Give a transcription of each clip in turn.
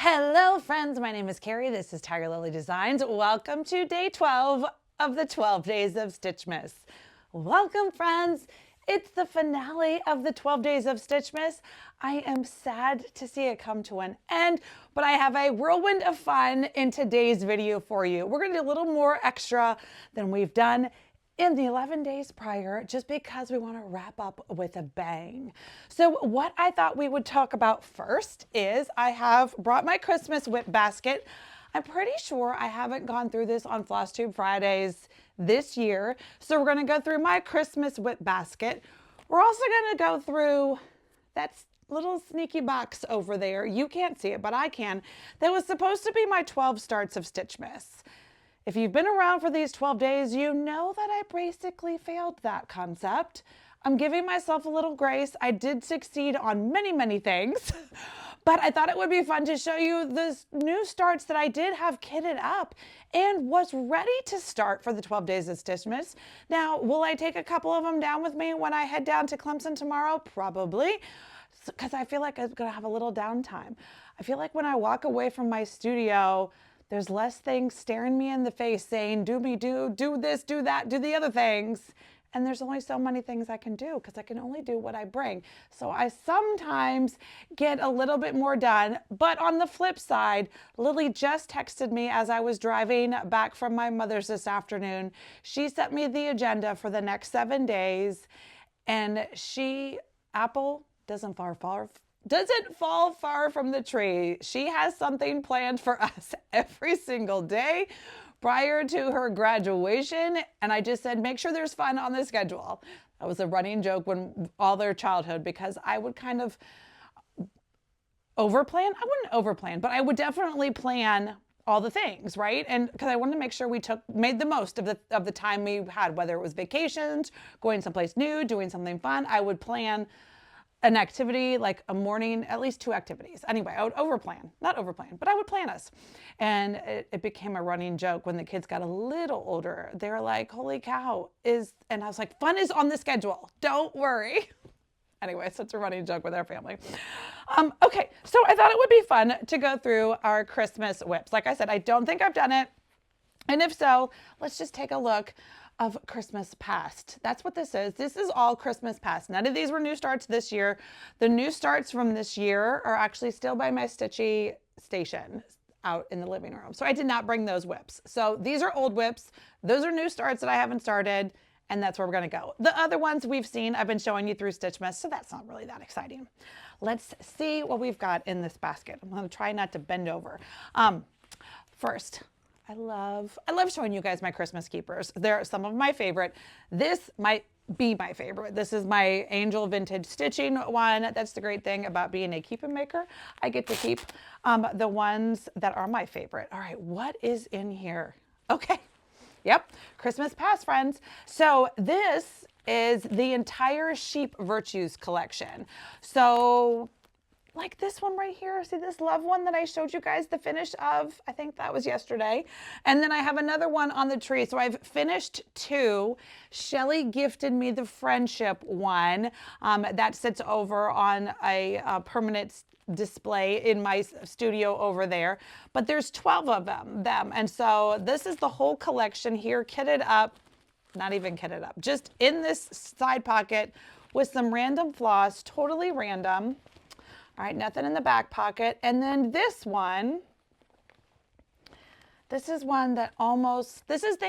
Hello friends, my name is Kari. This is Tiger Lily Designs. Welcome to day 12 of the 12 Days of Stitchmas. Welcome friends. It's the finale of the 12 Days of Stitchmas. I am sad to see it come to an end, but I have a whirlwind of fun in today's video for you. We're going to do a little more extra than we've done in the 11 days prior, just because we want to wrap up with a bang. So what I thought we would talk about first is I have brought my Christmas WIP basket. I'm pretty sure I haven't gone through this on Flosstube Fridays this year. So we're going to go through my Christmas WIP basket. We're also going to go through that little sneaky box over there. You can't see it, but I can. That was supposed to be my 12 starts of Stitchmas. If you've been around for these 12 days, you know that I basically failed that concept. I'm giving myself a little grace. I did succeed on many things, but I thought it would be fun to show you the new starts that I did have kitted up and was ready to start for the 12 days of Stitchmas. Now, will I take a couple of them down with me when I head down to Clemson tomorrow? Probably, because I feel like I'm gonna have a little downtime. I feel like when I walk away from my studio, there's less things staring me in the face saying, do this, do that, do the other things. And there's only so many things I can do because I can only do what I bring. So I sometimes get a little bit more done. But on the flip side, Lily just texted me as I was driving back from my mother's this afternoon. She sent me the agenda for the next 7 days. And Apple doesn't fall far from the tree. She has something planned for us every single day prior to her graduation. And I just said, make sure there's fun on the schedule. That was a running joke when all their childhood, because I would kind of overplan. I wouldn't overplan, but I would definitely plan all the things, right? And because I wanted to make sure we made the most of the time we had, whether it was vacations, going someplace new, doing something fun. I would plan an activity, like a morning, at least 2 activities. Anyway, I would not overplan, but I would plan us. And it became a running joke when the kids got a little older. They were like, holy cow, and I was like, fun is on the schedule, don't worry. Anyway, so it's a running joke with our family. Okay, so I thought it would be fun to go through our Christmas WIPs. Like I said, I don't think I've done it. And if so, let's just take a look of Christmas past. That's what this is. This is all Christmas past. None of these were new starts this year. The new starts from this year are actually still by my Stitchy station out in the living room. So I did not bring those WIPs. So these are old WIPs. Those are new starts that I haven't started, and that's where we're gonna go. The other ones we've seen, I've been showing you through Stitchmas, so that's not really that exciting. Let's see what we've got in this basket. I'm gonna try not to bend over. First, I love showing you guys my Christmas keepers. They're some of my favorite. This might be my favorite. This is my Angel Vintage Stitching one. That's the great thing about being a keep and maker. I get to keep the ones that are my favorite. All right, what is in here? Okay, yep, Christmas past, friends. So this is the entire Sheep Virtues collection. So like this one right here, see this love one that I showed you guys the finish of? I think that was yesterday. And then I have another one on the tree. So I've finished 2. Shelly gifted me the friendship one that sits over on a permanent display in my studio over there. But there's 12 of them. And so this is the whole collection here, kitted up, not even kitted up, just in this side pocket with some random floss, totally random. All right, nothing in the back pocket. And then this one, this is one that this is the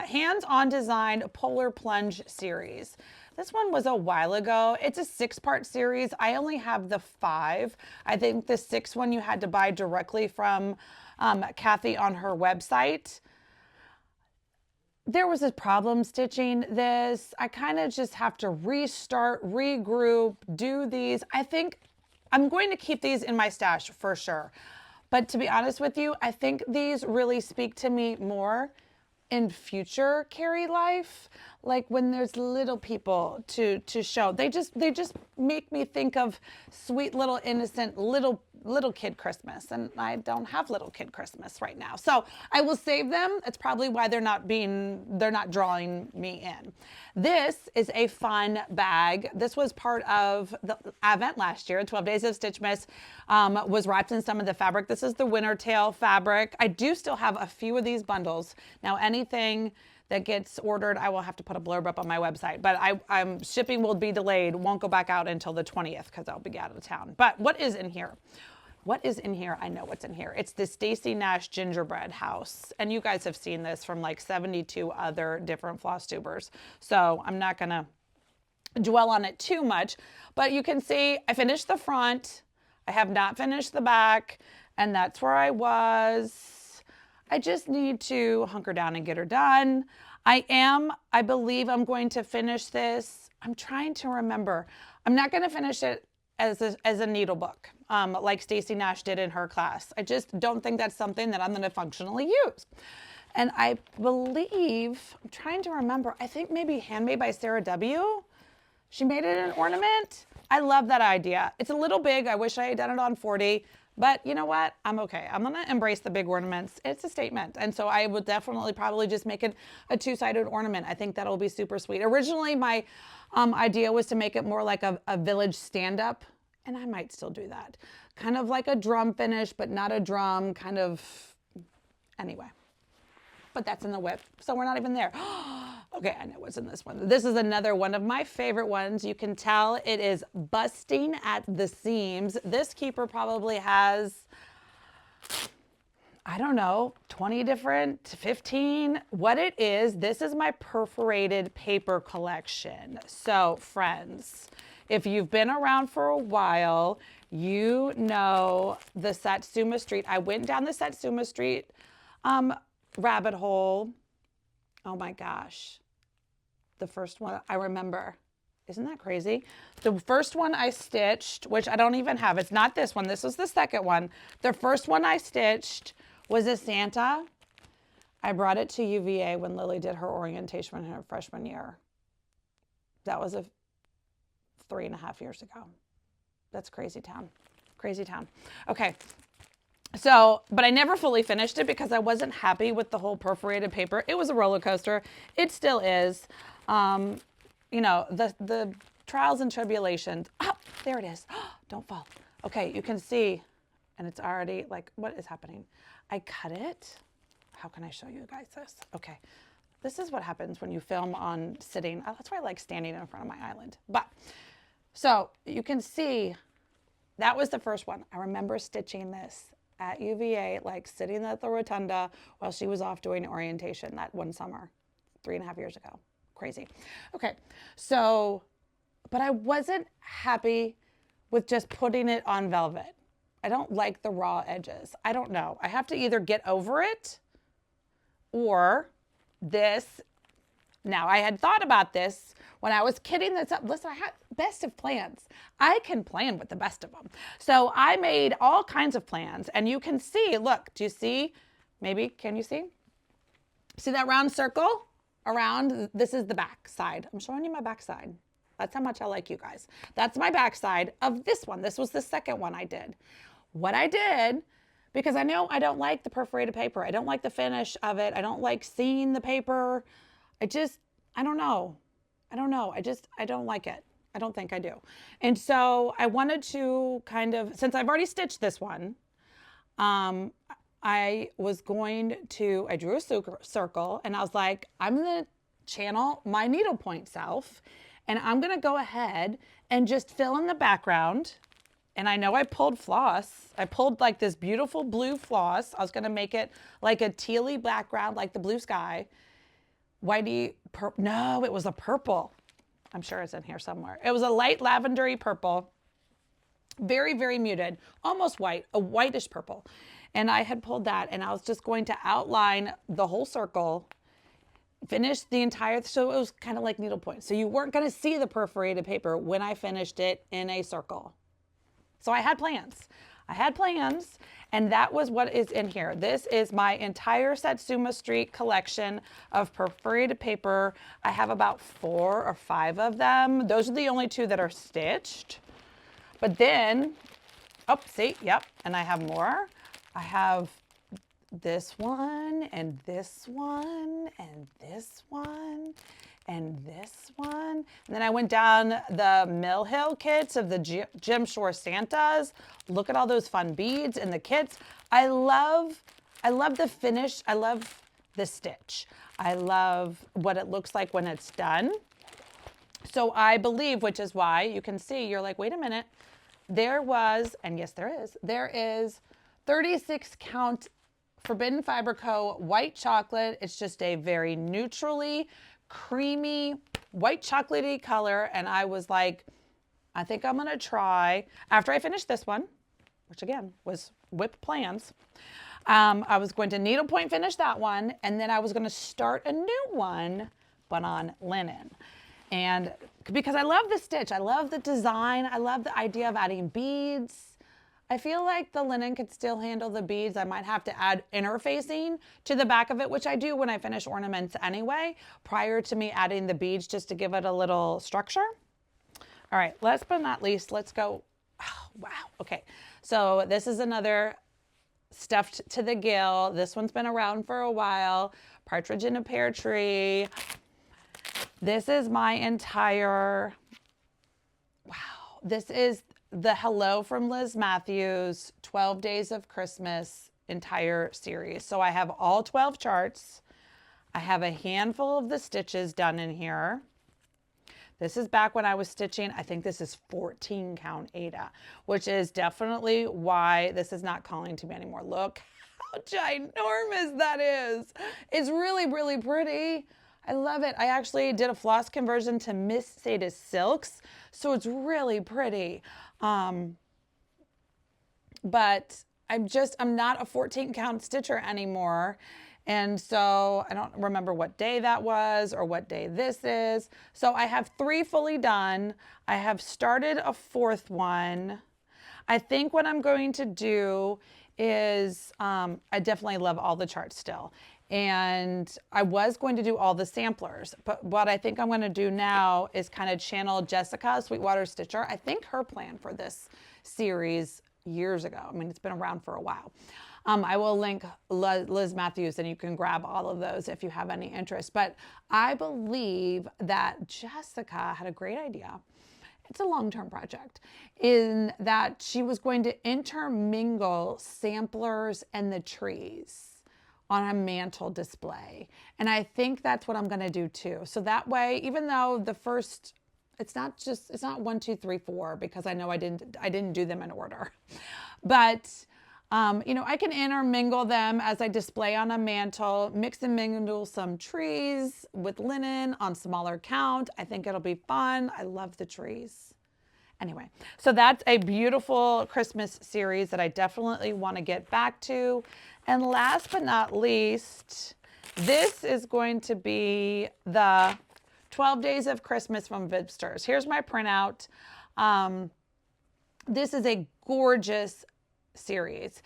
Hands-On Design Polar Plunge series. This one was a while ago. It's a 6-part series. I only have the 5. I think the 6th one you had to buy directly from Kathy on her website. There was a problem stitching this. I kind of just have to restart, regroup, do these. I think I'm going to keep these in my stash for sure. But to be honest with you, I think these really speak to me more in future Kari life, like when there's little people to show. They just make me think of sweet little innocent little little kid Christmas, and I don't have little kid Christmas right now. So I will save them. It's probably why they're not drawing me in. This is a fun bag. This was part of the Advent last year. 12 Days of Stitchmas was wrapped in some of the fabric. This is the winter tail fabric. I do still have a few of these bundles. Now, anything that gets ordered, I will have to put a blurb up on my website, but I'm shipping will be delayed, won't go back out until the 20th because I'll be out of town. But what is in here? What is in here? I know what's in here. It's the Stacy Nash gingerbread house. And you guys have seen this from like 72 other different Flosstubers. So I'm not gonna dwell on it too much, but you can see I finished the front. I have not finished the back, and that's where I was. I just need to hunker down and get her done. I believe I'm going to finish this. I'm trying to remember. I'm not going to finish it as a needle book, like Stacy Nash did in her class. I just don't think that's something that I'm going to functionally use. And I believe, I'm trying to remember, I think maybe Handmade by Sarah W. She made it an ornament. I love that idea. It's a little big. I wish I had done it on 40. But you know what? I'm okay. I'm going to embrace the big ornaments. It's a statement. And so I would definitely probably just make it a two-sided ornament. I think that'll be super sweet. Originally, my idea was to make it more like a village stand-up. And I might still do that. Kind of like a drum finish, but not a drum. Kind of, anyway. But that's in the WIP. So we're not even there. Okay, I know what's in this one. This is another one of my favorite ones. You can tell it is busting at the seams. This keeper probably has, I don't know, 20 different, 15. What it is, this is my perforated paper collection. So friends, if you've been around for a while, you know the Satsuma Street. I went down the Satsuma Street rabbit hole. Oh my gosh. The first one I remember. Isn't that crazy? The first one I stitched, which I don't even have. It's not this one. This was the second one. The first one I stitched was a Santa. I brought it to UVA when Lily did her orientation in her freshman year. That was 3.5 years ago. That's crazy town. Crazy town. Okay. So, but I never fully finished it because I wasn't happy with the whole perforated paper. It was a roller coaster. It still is. You know, the trials and tribulations. Oh, there it is. Don't fall. Okay, you can see, and it's already like, what is happening? I cut it. How can I show you guys this? Okay, this is what happens when you film on sitting. Oh, that's why I like standing in front of my island. But, so you can see, that was the first one. I remember stitching this at UVA, like sitting at the rotunda while she was off doing orientation that one summer, 3.5 years ago. Crazy. Okay, so, but I wasn't happy with just putting it on velvet. I don't like the raw edges. I don't know. I have to either get over it or this. Now, I had thought about this when I was kidding this up. Listen, I had best of plans. I can plan with the best of them. So I made all kinds of plans, and you can see, look, do you see? Maybe, can you see? See that round circle around? This is the back side. I'm showing you my back side. That's how much I like you guys. That's my back side of this one. This was the second one I did. What I did, because I know I don't like the perforated paper. I don't like the finish of it. I don't like seeing the paper. I don't know. I don't like it. I don't think I do. And so I wanted to kind of, since I've already stitched this one, I drew a circle, and I was like, I'm going to channel my needlepoint self, and I'm going to go ahead and just fill in the background. And I know I pulled floss. I pulled like this beautiful blue floss. I was going to make it like a tealy background, like the blue sky. No, it was a purple. I'm sure it's in here somewhere. It was a light lavendery purple, very, very muted, almost white, a whitish purple. And I had pulled that, and I was just going to outline the whole circle, finish the entire, so it was kind of like needlepoint. So you weren't going to see the perforated paper when I finished it in a circle. So I had plans. And that was what is in here. This is my entire Satsuma Street collection of perforated paper. I have about 4 or 5 of them. Those are the only 2 that are stitched. But then Oh, see, yep. And I have more. I have this one and this one and this one and this one. And then I went down the Mill Hill kits of the Jim Shore Santas. Look at all those fun beads in the kits. I love the finish. I love the stitch. I love what it looks like when it's done. So I believe, which is why you can see, you're like, wait a minute. There was, and yes, there is 36 count Forbidden Fiber Co. white chocolate. It's just a very neutrally creamy white chocolatey color. And I was like, I think I'm going to try, after I finished this one, which again was WIP plans, I was going to needlepoint finish that one. And then I was going to start a new one, but on linen. And because I love the stitch, I love the design, I love the idea of adding beads. I feel like the linen could still handle the beads. I might have to add interfacing to the back of it, which I do when I finish ornaments anyway, prior to me adding the beads just to give it a little structure. All right, last but not least, let's go. Oh, wow, okay. So this is another stuffed to the gill. This one's been around for a while. Partridge in a Pear Tree. This is my entire, wow, this is the Hello from Liz Matthews 12 Days of Christmas entire series. So I have all 12 charts. I have a handful of the stitches done in here. This is back when I was stitching. I think this is 14 count Ada, which is definitely why this is not calling to me anymore. Look how ginormous that is. It's really, really pretty. I love it. I actually did a floss conversion to Miss Sadie's Silks, so it's really pretty. But I'm not a 14 count stitcher anymore. And so I don't remember what day that was or what day this is. So I have 3 fully done. I have started a 4th one. I think what I'm going to do is, I definitely love all the charts still. And I was going to do all the samplers, but what I think I'm going to do now is kind of channel Jessica, Sweetwater Stitcher. I think her plan for this series years ago. I mean, it's been around for a while. I will link Liz Matthews and you can grab all of those if you have any interest. But I believe that Jessica had a great idea. It's a long-term project in that she was going to intermingle samplers and the trees on a mantle display. And I think that's what I'm going to do too. So that way, even though the first, it's not 1, 2, 3, 4, because I know I didn't do them in order, but you know, I can intermingle them as I display on a mantle, mix and mingle some trees with linen on smaller count. I think it'll be fun. I love the trees. Anyway, so that's a beautiful Christmas series that I definitely want to get back to. And last but not least, this is going to be the 12 Days of Christmas from Vipsters. Here's my printout. This is a gorgeous series.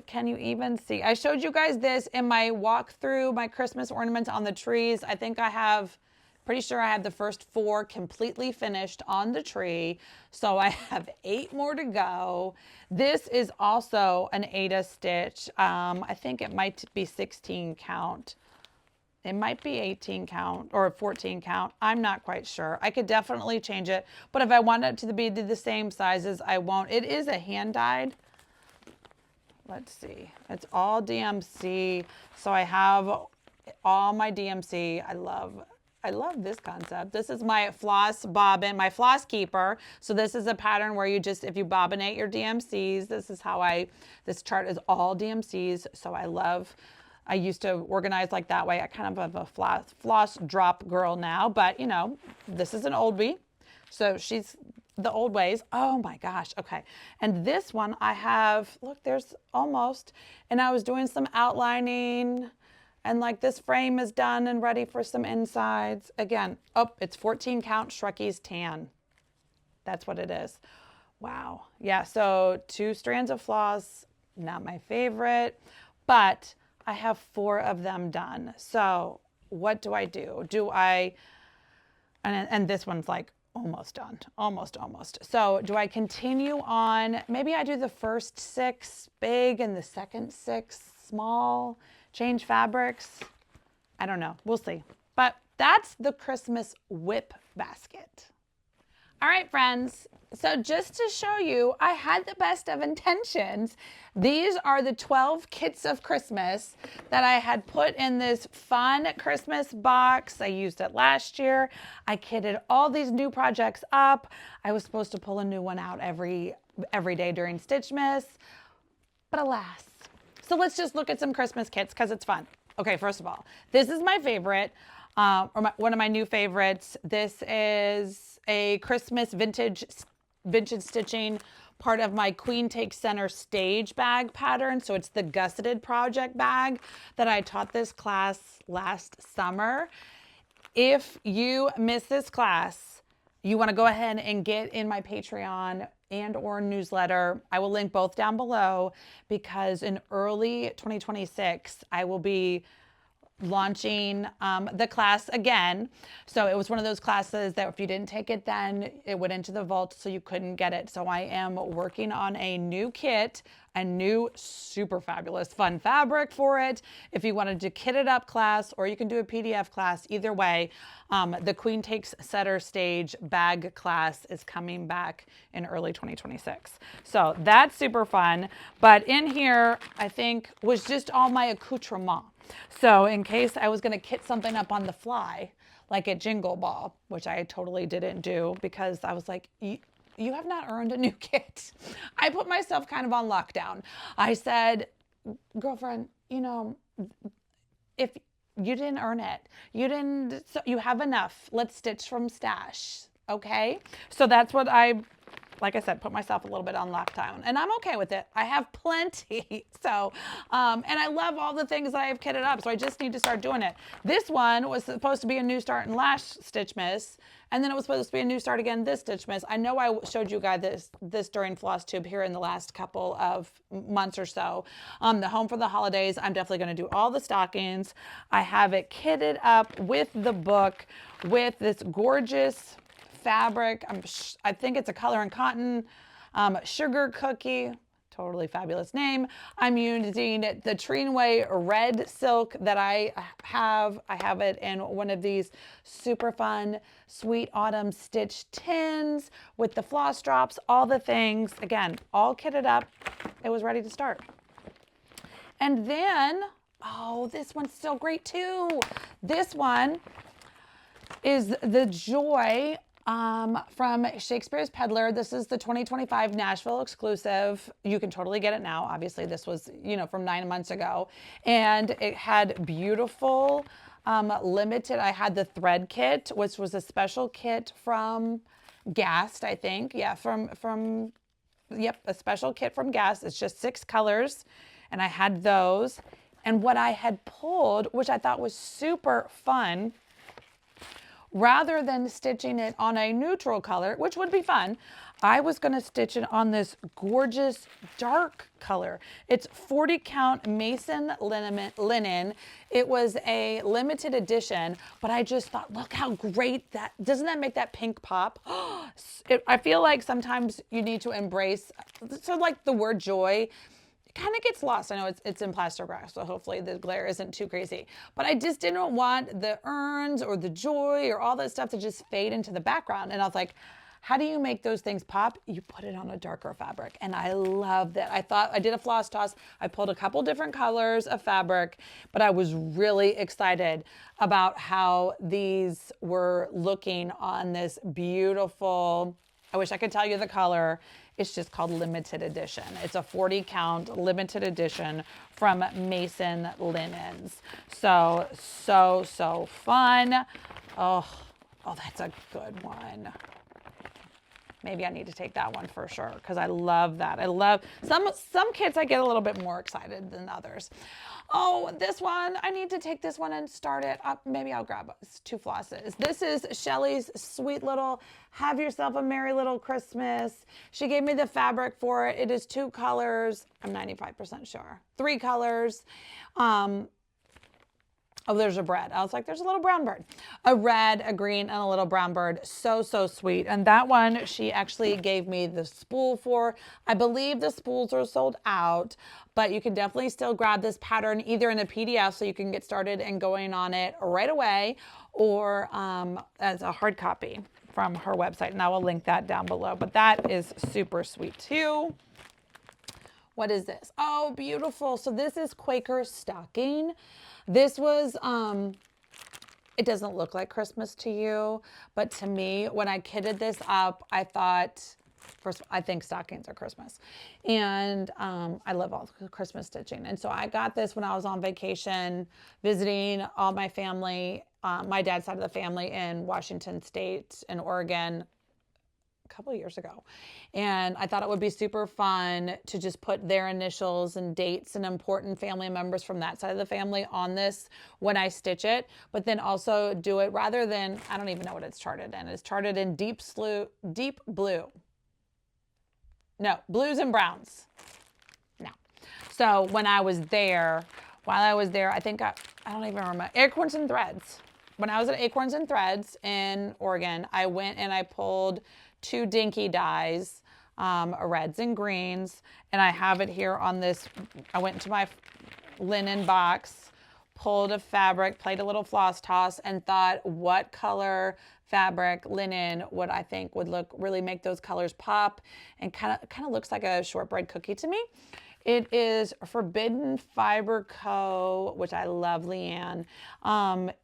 Can you even see? I showed you guys this in my walkthrough, my Christmas ornaments on the trees. I think I have, pretty sure I have the first 4 completely finished on the tree. So I have 8 more to go. This is also an Ada stitch. I think it might be 16 count. It might be 18 count or 14 count. I'm not quite sure. I could definitely change it. But if I want it to be the same sizes, I won't. It is a hand dyed. Let's see. It's all DMC. So I have all my DMC. I love this concept. This is my floss bobbin, my floss keeper. So this is a pattern where you just, if you bobbinate your DMCs, this is how this chart is all DMCs. So I used to organize like that way. I kind of have a floss drop girl now, but you know, this is an oldie. So she's the old ways. Oh my gosh. Okay. And this one I have, look, there's almost, and I was doing some outlining and like this frame is done and ready for some insides. Again, oh, it's 14 count Shrekie's tan. That's what it is. Wow. Yeah. So 2 strands of floss, not my favorite, but I have 4 of them done. So what do? And this one's like, almost done, almost. So do I continue on? Maybe I do the first 6 big and the second 6 small, change fabrics. I don't know, we'll see. But that's the Christmas WIP basket. All right, friends. So just to show you, I had the best of intentions. These are the 12 kits of Christmas that I had put in this fun Christmas box. I used it last year. I kitted all these new projects up. I was supposed to pull a new one out every day during Stitchmas, but alas. So let's just look at some Christmas kits because it's fun. Okay, first of all, this is my favorite. One of my new favorites. This is a Christmas vintage stitching, part of my Queen Takes Center stage bag pattern. So it's the gusseted project bag that I taught this class last summer. If you missed this class, you want to go ahead and get in my Patreon and or newsletter. I will link both down below because in early 2026, I will be launching the class again. So it was one of those classes that if you didn't take it then, it went into the vault so you couldn't get it. So I am working on a new kit, a new super fabulous fun fabric for it. If you wanted to kit it up class, or you can do a PDF class, either way, the Queen Takes Center stage bag class is coming back in early 2026. So that's super fun. But in here, I think was just all my accoutrement. So in case I was going to kit something up on the fly, like at Jingle Ball, which I totally didn't do because I was like, you have not earned a new kit. I put myself kind of on lockdown. I said, girlfriend, you know, if you didn't earn it, you have enough. Let's stitch from stash. Okay. So that's what like I said, put myself a little bit on lockdown, and I'm okay with it. I have plenty. So, and I love all the things that I have kitted up. So I just need to start doing it. This one was supposed to be a new start in last Stitchmas, and then it was supposed to be a new start again this Stitchmas. I know I showed you guys this during Flosstube here in the last couple of months or so. The home for the holidays, I'm definitely going to do all the stockings. I have it kitted up with the book, with this gorgeous fabric. I think it's a color and cotton sugar cookie. Totally fabulous name. I'm using the Treenway red silk that I have. I have it in one of these super fun Sweet Autumn stitch tins with the floss drops, all the things. Again, all kitted up. It was ready to start. And then, oh, this one's so great too. This one is the Joy from Shakespeare's Peddler. This is the 2025 Nashville exclusive. You can totally get it now. Obviously, this was, from 9 months ago. And it had beautiful limited. I had the thread kit, which was a special kit from Gast, I think. Yeah, yep, a special kit from Gast. It's just 6 colors. And I had those. And what I had pulled, which I thought was super fun, rather than stitching it on a neutral color, which would be fun, I was going to stitch it on this gorgeous dark color. It's 40 count Mason linen. It was a limited edition, but I just thought, look how great doesn't that make that pink pop? I feel like sometimes you need to embrace, so like the word joy, kind of gets lost. I know it's in plaster glass, so hopefully the glare isn't too crazy. But I just didn't want the urns or the joy or all that stuff to just fade into the background. And I was like, how do you make those things pop? You put it on a darker fabric. And I love that. I thought I did a floss toss. I pulled a couple different colors of fabric, but I was really excited about how these were looking on this beautiful, I wish I could tell you the color. It's just called limited edition. It's a 40 count limited edition from Mason Linens. So fun. Oh, that's a good one. Maybe I need to take that one for sure because I love that. I love some kits I get a little bit more excited than others. Oh, this one, I need to take this one and start it up. Maybe I'll grab 2 flosses. This is Shelly's sweet little Have Yourself a Merry Little Christmas. She gave me the fabric for it. It is 2 colors. I'm 95% sure. 3 colors. Oh, there's a bread. I was like, there's a little brown bird. A red, a green, and a little brown bird. So, so sweet. And that one, she actually gave me the spool for. I believe the spools are sold out, but you can definitely still grab this pattern either in a PDF so you can get started and going on it right away, or as a hard copy from her website. And I will link that down below. But that is super sweet too. What is this? Oh, beautiful. So this is Quaker stocking. This was, it doesn't look like Christmas to you, but to me, when I kitted this up, I thought, first, I think stockings are Christmas. And I love all the Christmas stitching. And so I got this when I was on vacation, visiting all my family, my dad's side of the family in Washington State and Oregon, couple of years ago. And I thought it would be super fun to just put their initials and dates and important family members from that side of the family on this when I stitch it, but then also do it rather than, I don't even know what it's charted in. It's charted in deep blue. No, blues and browns. No. So when I was there, while I was there, I think I don't even remember, Acorns and Threads. When I was at Acorns and Threads in Oregon, I went and I pulled 2 dinky dyes, reds and greens, and I have it here on this. I went into my linen box, pulled a fabric, played a little floss toss, and thought, what color fabric linen would I think would really make those colors pop, and kind of looks like a shortbread cookie to me. It is Forbidden Fiber Co., which I love, Leanne,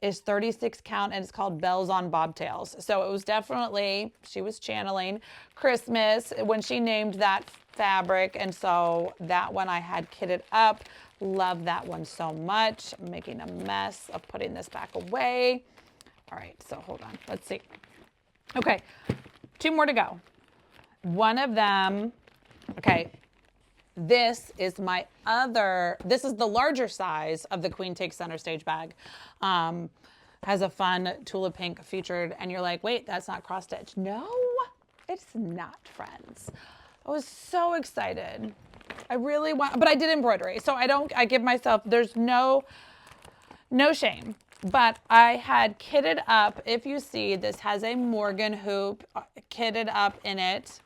is 36 count, and it's called Bells on Bobtails. So it was definitely, she was channeling Christmas when she named that fabric. And so that one I had kitted up. Love that one so much. I'm making a mess of putting this back away. All right, so hold on. Let's see. Okay, 2 more to go. One of them, okay. This is this is the larger size of the Queen Takes Center Stage bag. Has a fun tulip pink featured, and you're like, wait, that's not cross stitch. No, it's not, friends. I was so excited. I really want, but I did embroidery. So I give myself, there's no shame. But I had kitted up, if you see, this has a Morgan hoop kitted up in it,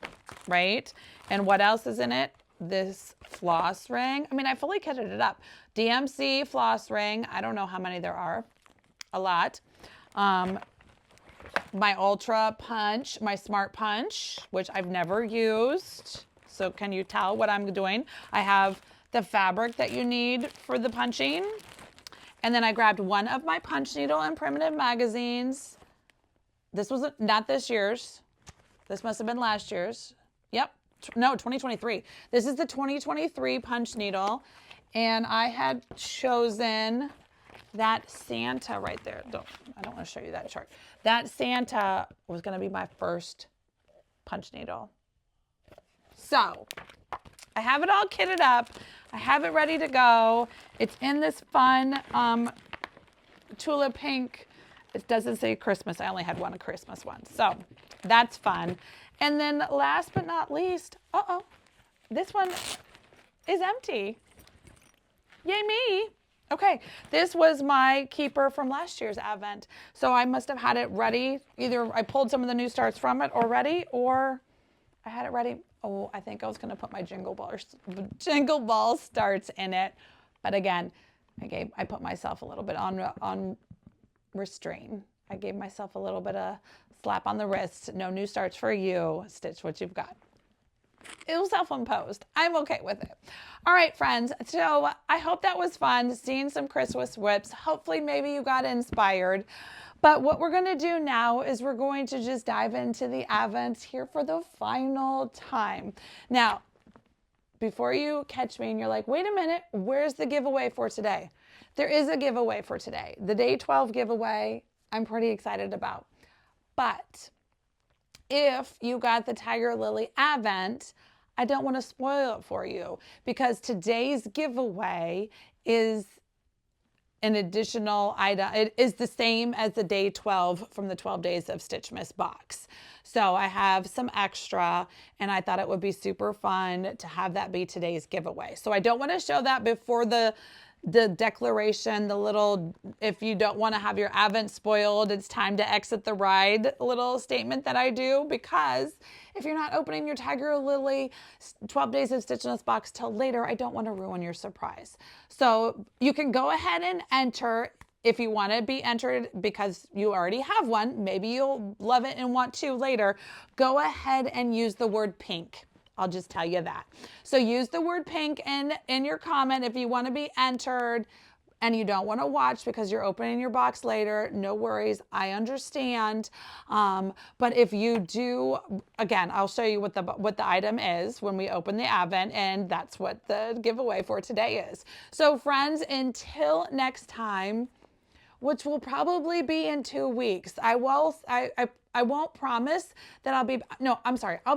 right? And what else is in it? This floss ring. I mean, I fully kitted it up. DMC floss ring. I don't know how many there are. A lot. My Ultra Punch, my Smart Punch, which I've never used. So can you tell what I'm doing? I have the fabric that you need for the punching. And then I grabbed one of my punch needle and primitive magazines. This was not this year's. This must have been last year's. Yep. No, 2023. This is the 2023 punch needle. And I had chosen that Santa right there. I don't want to show you that chart. That Santa was going to be my first punch needle. So I have it all kitted up. I have it ready to go. It's in this fun tulip pink. It doesn't say Christmas. I only had one Christmas one. So that's fun. And then last but not least, this one is empty. Yay me. Okay, this was my keeper from last year's Advent. So I must have had it ready. Either I pulled some of the new starts from it already, or I had it ready. Oh, I think I was going to put my jingle ball starts in it. But again, I put myself a little bit on restrain. I gave myself a little bit of slap on the wrist. No new starts for you. Stitch what you've got. It was self-imposed. I'm okay with it. All right, friends. So I hope that was fun, seeing some Christmas WIPs. Hopefully, maybe you got inspired. But what we're going to do now is we're going to just dive into the Advents here for the final time. Now, before you catch me and you're like, wait a minute, where's the giveaway for today? There is a giveaway for today. The Day 12 giveaway, I'm pretty excited about. But if you got the Tiger Lily Advent, I don't want to spoil it for you, because today's giveaway is an additional item. It is the same as the Day 12 from the 12 Days of Stitchmas box. So I have some extra, and I thought it would be super fun to have that be today's giveaway. So I don't want to show that before the the declaration, the little, if you don't want to have your Advent spoiled, it's time to exit the ride little statement that I do, because if you're not opening your Tiger Lily 12 Days of Stitchmas box till later, I don't want to ruin your surprise. So you can go ahead and enter if you want to be entered because you already have one. Maybe you'll love it and want to later. Go ahead and use the word pink. I'll just tell you that. So use the word pink in your comment if you want to be entered and you don't want to watch because you're opening your box later. No worries. I understand. But if you do, again, I'll show you what the item is when we open the Advent, and that's what the giveaway for today is. So friends, until next time, which will probably be in 2 weeks. I won't promise that I'll be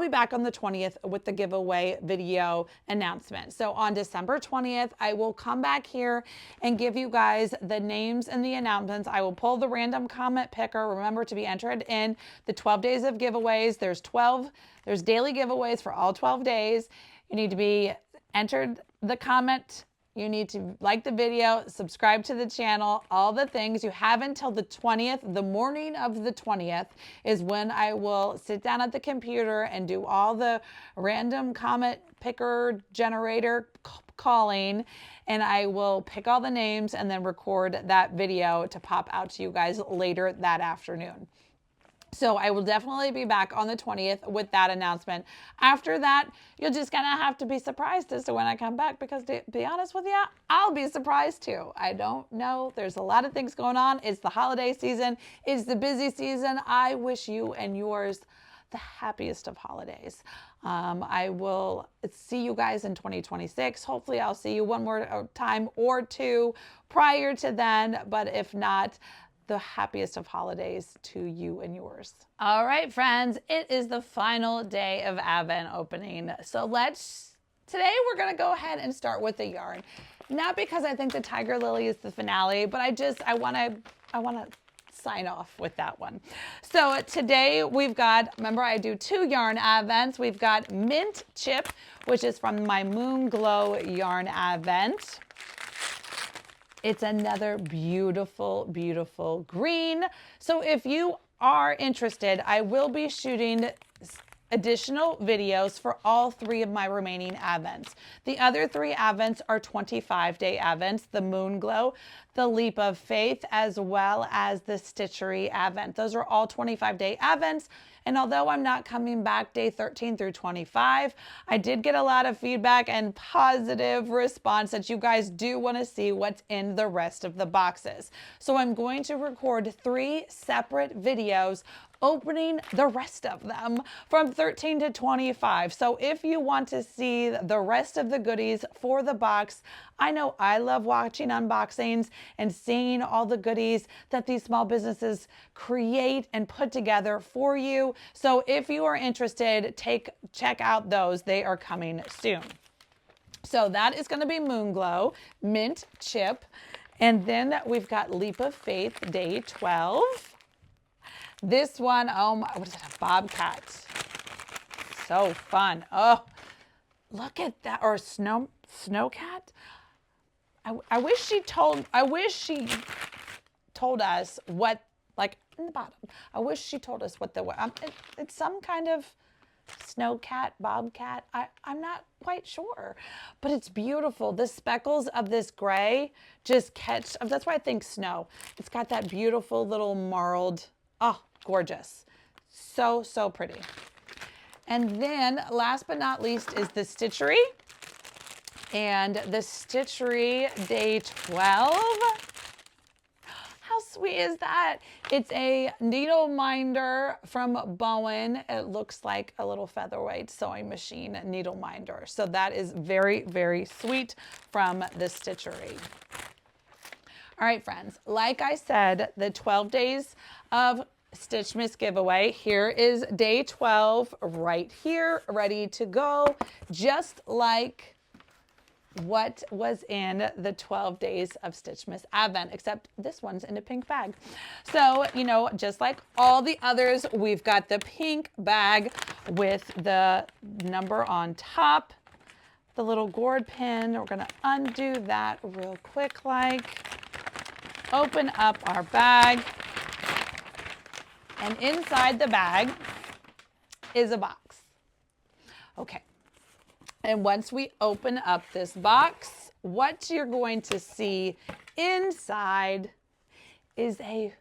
back on the 20th with the giveaway video announcement. So on December 20th, I will come back here and give you guys the names and the announcements. I will pull the random comment picker. Remember to be entered in the 12 days of giveaways. There's daily giveaways for all 12 days. You need to be entered the comment. You need to like the video, subscribe to the channel, all the things. You have until the 20th. The morning of the 20th is when I will sit down at the computer and do all the random comment picker generator calling, and I will pick all the names and then record that video to pop out to you guys later that afternoon. So I will definitely be back on the 20th with that announcement. After that, you're just going to have to be surprised as to when I come back, because to be honest with you, I'll be surprised too. I don't know. There's a lot of things going on. It's the holiday season. It's the busy season. I wish you and yours the happiest of holidays. I will see you guys in 2026. Hopefully I'll see you one more time or two prior to then, but if not, the happiest of holidays to you and yours. All right, friends, it is the final day of Advent opening. So today we're gonna go ahead and start with the yarn. Not because I think the Tiger Lily is the finale, but I wanna sign off with that one. So today we've got, remember I do 2 yarn Advents. We've got Mint Chip, which is from my MoonGlow yarn Advent. It's another beautiful, beautiful green. So if you are interested, I will be shooting additional videos for all 3 of my remaining Advents. The other 3 Advents are 25-day Advents, the MoonGlow, the Leap of Faith, as well as the Stitchery Advent. Those are all 25-day Advents. And although I'm not coming back day 13 through 25, I did get a lot of feedback and positive response that you guys do want to see what's in the rest of the boxes. So I'm going to record 3 separate videos opening the rest of them from 13 to 25. So if you want to see the rest of the goodies for the box, I know I love watching unboxings and seeing all the goodies that these small businesses create and put together for you. So if you are interested, check out those. They are coming soon. So that is going to be MoonGlow, Mint Chip, and then we've got Leap of Faith, day 12. This one, oh my, what is it, a bobcat? So fun. Oh, look at that. Or snowcat. I wish she told us what, like in the bottom. I wish she told us what it's some kind of snowcat, bobcat. I'm not quite sure, but it's beautiful. The speckles of this gray just catch, that's why I think snow. It's got that beautiful little marled, oh, gorgeous. So, so pretty. And then last but not least is the Stitchery. And the Stitchery day 12. How sweet is that? It's a needle minder from Bowen. It looks like a little featherweight sewing machine needle minder. So that is very, very sweet from the Stitchery. All right, friends, like I said, the 12 days of Stitchmas giveaway. Here is day 12 right here, ready to go, just like what was in the 12 days of Stitchmas Advent, except this one's in a pink bag. So, you know, just like all the others, we've got the pink bag with the number on top. the little gourd pin. We're gonna undo that real quick, like. Open up our bag. And inside the bag is a box. Okay. And once we open up this box, what you're going to see inside is a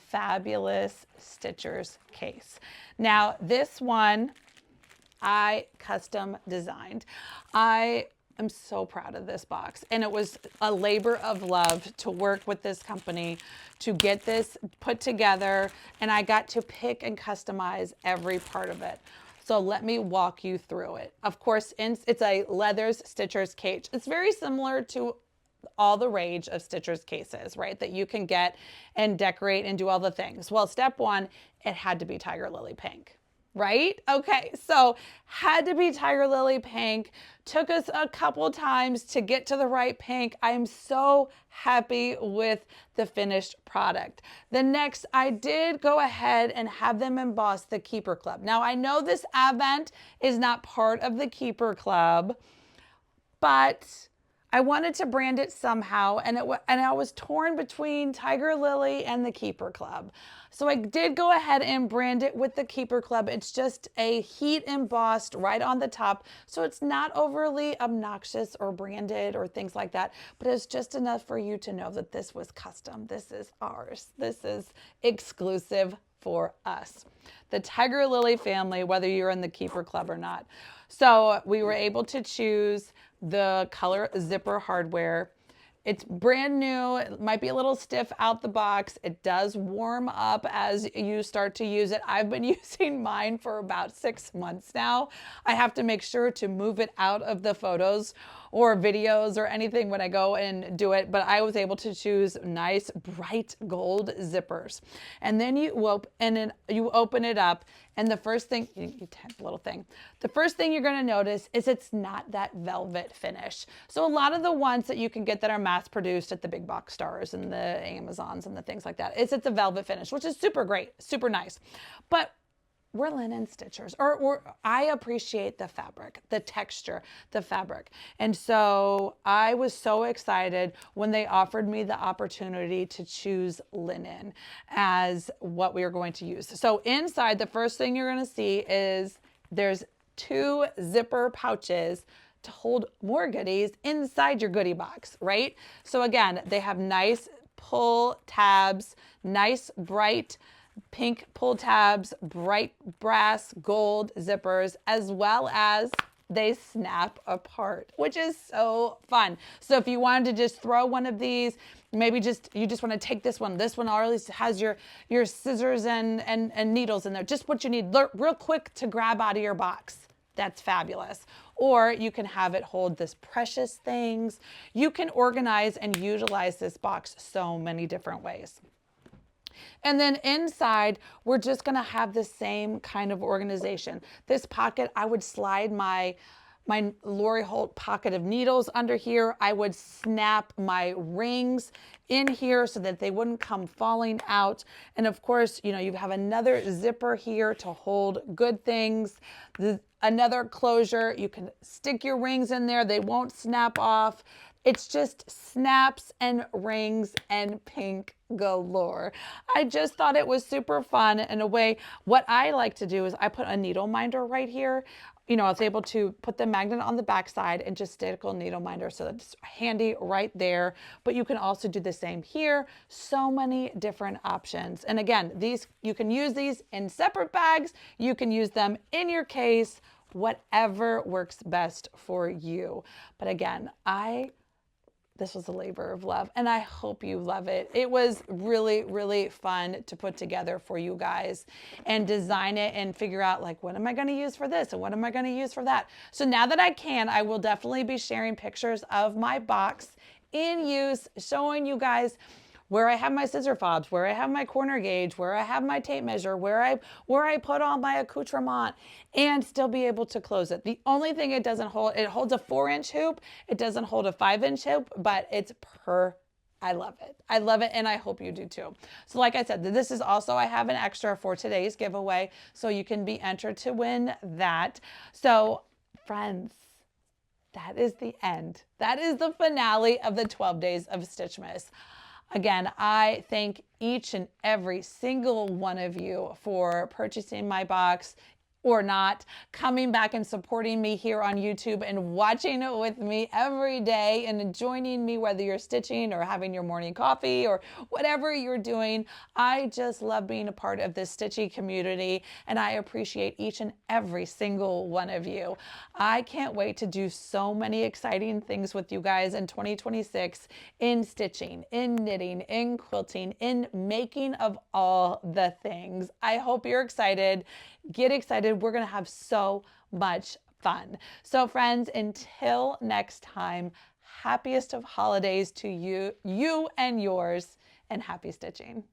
fabulous Stitcher's case. Now, this one I custom designed. I am so proud of this box, and it was a labor of love to work with this company to get this put together, and I got to pick and customize every part of it. So let me walk you through it. Of course, it's a leathers Stitcher's case. It's very similar to all the rage of Stitcher's cases, right? That you can get and decorate and do all the things. Well, step one, it had to be Tiger Lily pink, right? Okay, so had to be Tiger Lily pink. Took us a couple times to get to the right pink. I'm so happy with the finished product. The next, I did go ahead and have them emboss the Keeper Club. Now, I know this Advent is not part of the Keeper Club, but I wanted to brand it somehow, and I was torn between Tiger Lily and the Keeper Club. So I did go ahead and brand it with the Keeper Club. It's just a heat embossed right on the top, so it's not overly obnoxious or branded or things like that, but it's just enough for you to know that this was custom. This is ours. This is exclusive for us. The Tiger Lily family, whether you're in the Keeper Club or not. So we were able to choose the color zipper hardware. It's brand new. It might be a little stiff out the box. It does warm up as you start to use it. I've been using mine for about 6 months now. I have to make sure to move it out of the photos or videos or anything when I go and do it, but I was able to choose nice bright gold zippers. And then you open it up, and the first thing, you tap the little thing. The first thing you're gonna notice is it's not that velvet finish. So a lot of the ones that you can get that are mass produced at the big box stores and the Amazons and the things like that, it's a velvet finish, which is super great, super nice. But we're linen stitchers, or I appreciate the fabric, the texture, the fabric. And so I was so excited when they offered me the opportunity to choose linen as what we are going to use. So inside, the first thing you're gonna see is there's 2 zipper pouches to hold more goodies inside your goodie box, right? So again, they have nice pull tabs, nice bright pink pull tabs, bright brass gold zippers, as well as they snap apart, which is so fun. So if you wanted to just throw one of these, maybe you just want to take this one already has your scissors and needles in there, just what you need real quick to grab out of your box. That's fabulous. Or you can have it hold this precious things. You can organize and utilize this box so many different ways. And then inside, we're just gonna have the same kind of organization. This pocket, I would slide my Lori Holt pocket of needles under here. I would snap my rings in here so that they wouldn't come falling out. And of course, you have another zipper here to hold good things. Another closure, you can stick your rings in there. They won't snap off. It's just snaps and rings and pink galore. I just thought it was super fun in a way. What I like to do is I put a needle minder right here. I was able to put the magnet on the back side and just stick a needle minder, so that's handy right there. But you can also do the same here. So many different options. And again, you can use these in separate bags. You can use them in your case, whatever works best for you. But again, this was a labor of love, and I hope you love it. It was really, really fun to put together for you guys and design it and figure out, like, what am I going to use for this and what am I going to use for that? So now that I will definitely be sharing pictures of my box in use, showing you guys where I have my scissor fobs, where I have my corner gauge, where I have my tape measure, where I put on my accoutrement, and still be able to close it. The only thing it doesn't hold, it holds a 4-inch hoop. It doesn't hold a 5-inch hoop, but it's I love it. I love it, and I hope you do too. So like I said, this is also, I have an extra for today's giveaway, so you can be entered to win that. So friends, that is the end. That is the finale of the 12 days of Stitchmas. Again, I thank each and every single one of you for purchasing my box or not, coming back and supporting me here on YouTube and watching it with me every day and joining me, whether you're stitching or having your morning coffee or whatever you're doing. I just love being a part of this stitchy community, and I appreciate each and every single one of you. I can't wait to do so many exciting things with you guys in 2026 in stitching, in knitting, in quilting, in making of all the things. I hope you're excited. Get excited. We're going to have so much fun. So friends, until next time, happiest of holidays to you and yours, and happy stitching.